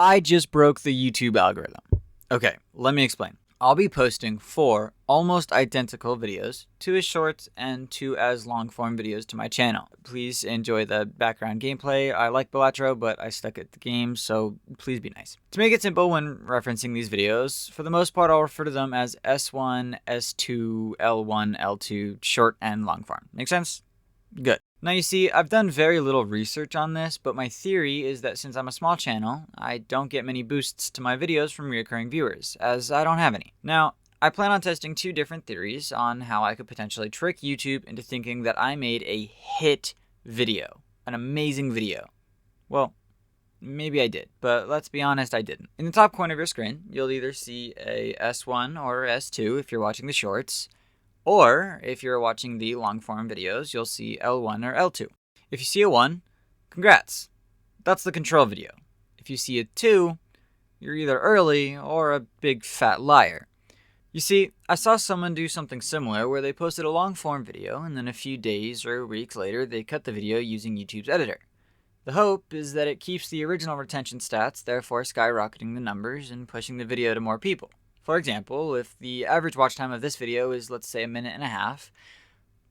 I just broke the YouTube algorithm. Okay, let me explain. I'll be posting 4 almost identical videos, 2 as shorts and 2 as long form videos to my channel. Please enjoy the background gameplay. I like Balatro, but I suck at the game, so please be nice. To make it simple when referencing these videos, for the most part I'll refer to them as S1, S2, L1, L2, short and long form. Make sense? Good. Now you see, I've done very little research on this, but my theory is that since I'm a small channel, I don't get many boosts to my videos from recurring viewers, as I don't have any. Now, I plan on testing 2 different theories on how I could potentially trick YouTube into thinking that I made a hit video, an amazing video. Well, maybe I did, but let's be honest, I didn't. In the top corner of your screen, you'll either see a S1 or S2 if you're watching the shorts, or if you're watching the long form videos, you'll see L1 or L2. If you see a 1, congrats. That's the control video. If you see a 2, you're either early or a big fat liar. You see, I saw someone do something similar where they posted a long form video and then a few days or weeks later they cut the video using YouTube's editor. The hope is that it keeps the original retention stats, therefore skyrocketing the numbers and pushing the video to more people. For example, if the average watch time of this video is, let's say, 1.5 minutes,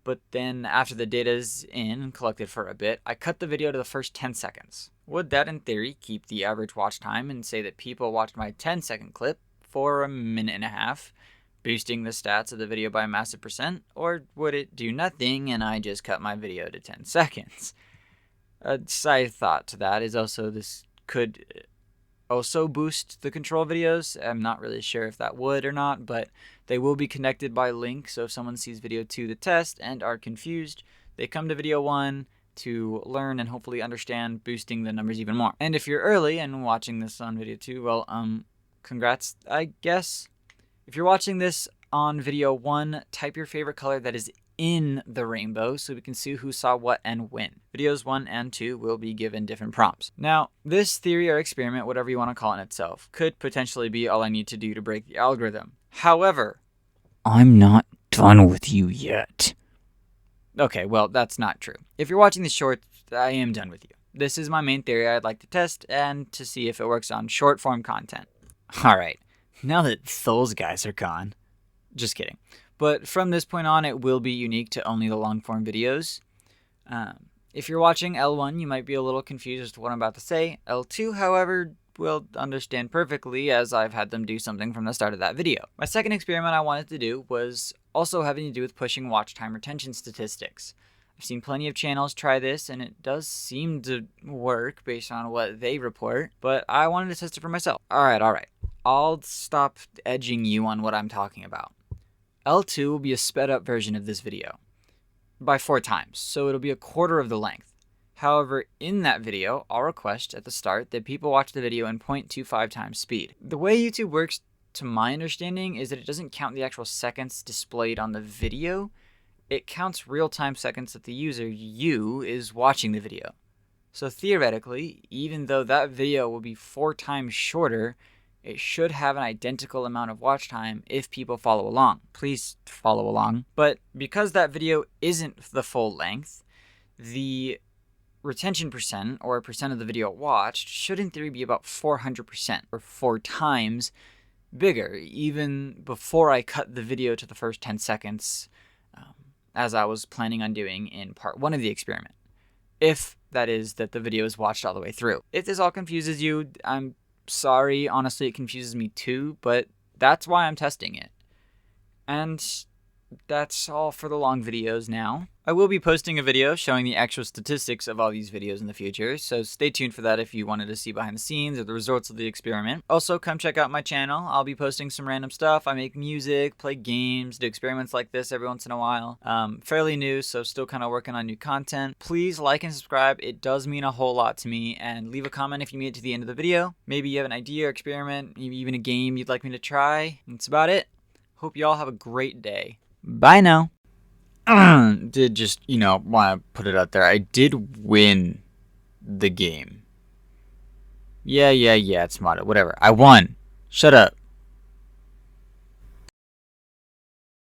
but then after the data is in and collected for a bit, I cut the video to the first 10 seconds. Would that, in theory, keep the average watch time and say that people watched my 10-second clip for 1.5 minutes, boosting the stats of the video by a massive %? Or would it do nothing and I just cut my video to 10 seconds? A side thought to that is also this could also boost the control videos. I'm not really sure if that would or not, but they will be connected by link, so if someone sees video 2 to test and are confused, they come to video 1 to learn and hopefully understand, boosting the numbers even more. And if you're early and watching this on video 2, well, congrats, I guess. If you're watching this on video 1, type your favorite color that is in the rainbow so we can see who saw what and when. Videos 1 and 2 will be given different prompts. Now, this theory or experiment, whatever you want to call it itself, could potentially be all I need to do to break the algorithm. However, I'm not done with you yet. Okay, well, that's not true. If you're watching the shorts, I am done with you. This is my main theory I'd like to test and to see if it works on short form content. Alright, now that those guys are gone. Just kidding. But from this point on, it will be unique to only the long-form videos. If you're watching L1, you might be a little confused as to what I'm about to say. L2, however, will understand perfectly as I've had them do something from the start of that video. My second experiment I wanted to do was also having to do with pushing watch time retention statistics. I've seen plenty of channels try this, and it does seem to work based on what they report, but I wanted to test it for myself. Alright. I'll stop edging you on what I'm talking about. L2 will be a sped up version of this video by 4 times, so it'll be a quarter of the length. However, in that video, I'll request at the start that people watch the video in 0.25 times speed. The way YouTube works, to my understanding, is that it doesn't count the actual seconds displayed on the video. It counts real-time seconds that the user, you, is watching the video. So theoretically, even though that video will be 4 times shorter, it should have an identical amount of watch time if people follow along. Please follow along. But because that video isn't the full length, the retention %, or percent of the video watched, should in theory be about 400%, or 4 times bigger, even before I cut the video to the first 10 seconds, as I was planning on doing in part 1 of the experiment. If that is that the video is watched all the way through. If this all confuses you, I'm sorry, honestly it confuses me too, but that's why I'm testing it. And that's all for the long videos now. I will be posting a video showing the actual statistics of all these videos in the future, so stay tuned for that if you wanted to see behind the scenes or the results of the experiment. Also, come check out my channel. I'll be posting some random stuff. I make music, play games, do experiments like this every once in a while. Fairly new, so still kind of working on new content. Please like and subscribe. It does mean a whole lot to me, and leave a comment if you made it to the end of the video. Maybe you have an idea or experiment, maybe even a game you'd like me to try. That's about it. Hope you all have a great day. Bye now. Did just, want to put it out there. I did win the game. Yeah, it's modded. Whatever. I won. Shut up.